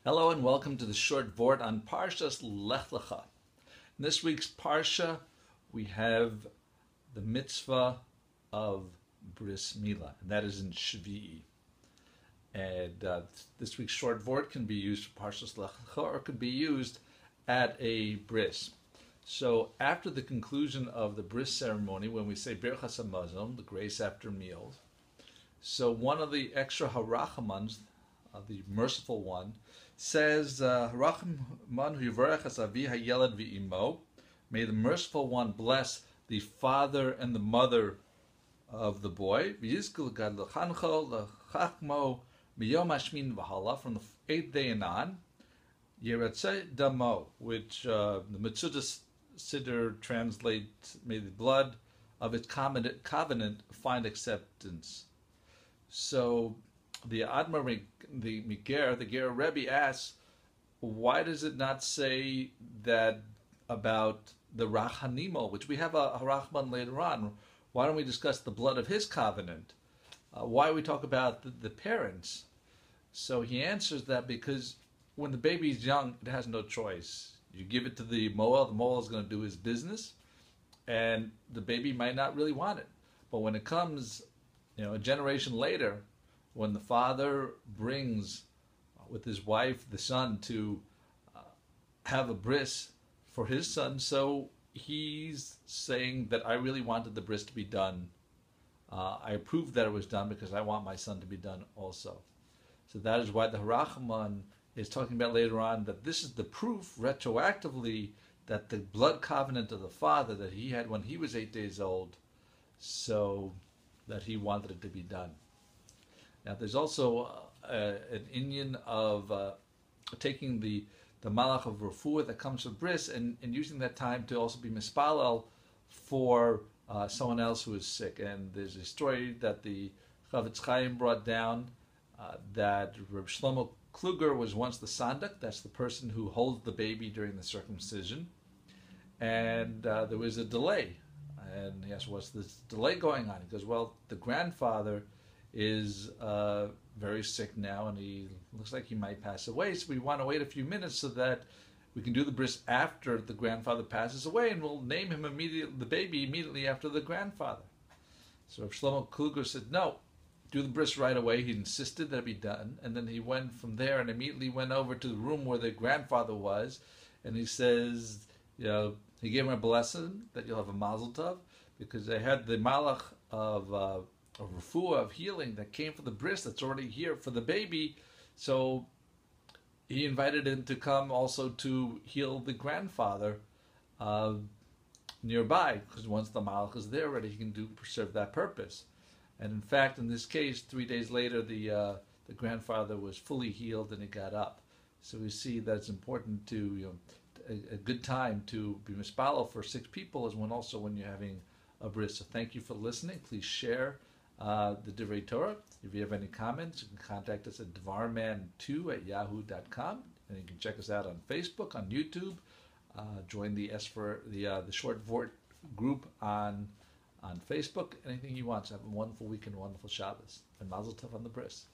Hello and welcome to the short Vort on Parshas Lech Lecha. In this week's Parsha, we have the mitzvah of Bris Mila, and that is in Shevii. And this week's short Vort can be used for Parshas Lech Lecha or could be used at a bris. So after the conclusion of the bris ceremony, when we say Birchas HaMazon, the grace after meals, so one of the extra HaRachamans, the merciful one, says, HaRachaman hu yivarech avi hayelad v'imo. May the merciful one bless the father and the mother of the boy. V'yizkul gad l'chancho l'chachmo miyom hashmin v'hala, from the 8th day and on. Yeratzeh damo, which the Metzudas Siddur translates, may the blood of its covenant find acceptance. So the Admar, the Gerer Rebbe asks, why does it not say that about the Rachanimo, which we have a HaRachaman later on? Why don't we discuss the blood of his covenant? Why we talk about the parents? So he answers that because when the baby is young, it has no choice. You give it to the Moel is going to do his business, and the baby might not really want it. But when it comes, a generation later, when the father brings with his wife the son to have a bris for his son, so he's saying that I really wanted the bris to be done. I approved that it was done because I want my son to be done also. So that is why the HaRachaman is talking about later on that this is the proof retroactively that the blood covenant of the father that he had when he was 8 days old, so that he wanted it to be done. Now, there's also an inyan of taking the malach of refuah that comes from bris and using that time to also be mispalel for someone else who is sick. And there's a story that the Chavetz Chaim brought down that Reb Shlomo Kluger was once the sandak, that's the person who holds the baby during the circumcision, and there was a delay. And he asked, what's this delay going on? He goes, well, the grandfather is very sick now, and he looks like he might pass away. So we want to wait a few minutes so that we can do the bris after the grandfather passes away, and we'll name him the baby immediately after the grandfather. So Shlomo Kluger said, no, do the bris right away. He insisted that it be done, and then he went from there and immediately went over to the room where the grandfather was, and he says, he gave him a blessing that you'll have a mazel tov, because they had the malach of refuah, of healing, that came for the bris that's already here for the baby. So he invited him to come also to heal the grandfather nearby, because once the malach is there already, he can serve that purpose. And in fact, in this case, 3 days later, the grandfather was fully healed and he got up. So we see that it's important to, a good time to be mispalel for 6 people is when you're having a bris. So thank you for listening. Please share the Divrei Torah. If you have any comments, you can contact us at dvarman2@yahoo.com, and you can check us out on Facebook, on YouTube. Join the short Vort group on Facebook. Anything you want. So have a wonderful weekend, wonderful Shabbos, and Mazel Tov on the bris.